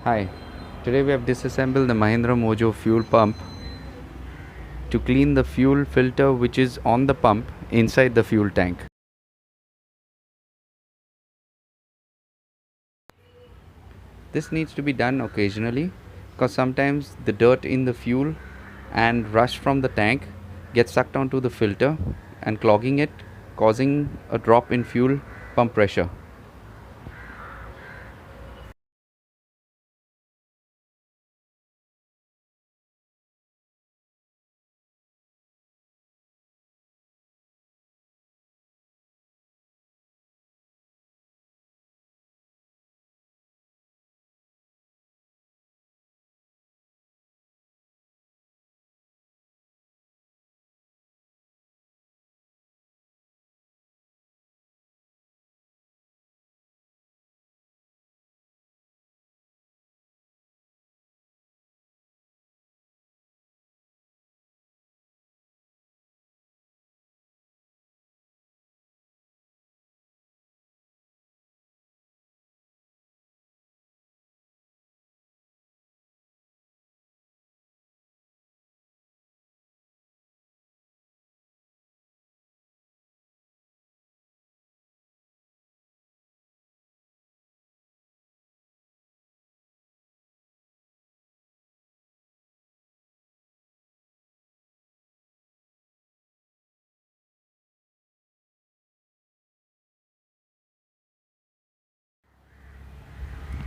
Hi, today we have disassembled the Mahindra Mojo fuel pump to clean the fuel filter which is on the pump inside the fuel tank. This needs to be done occasionally because sometimes the dirt in the fuel and rush from the tank gets sucked onto the filter and clogging it, causing a drop in fuel pump pressure.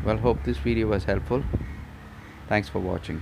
Well, hope this video was helpful. Thanks for watching.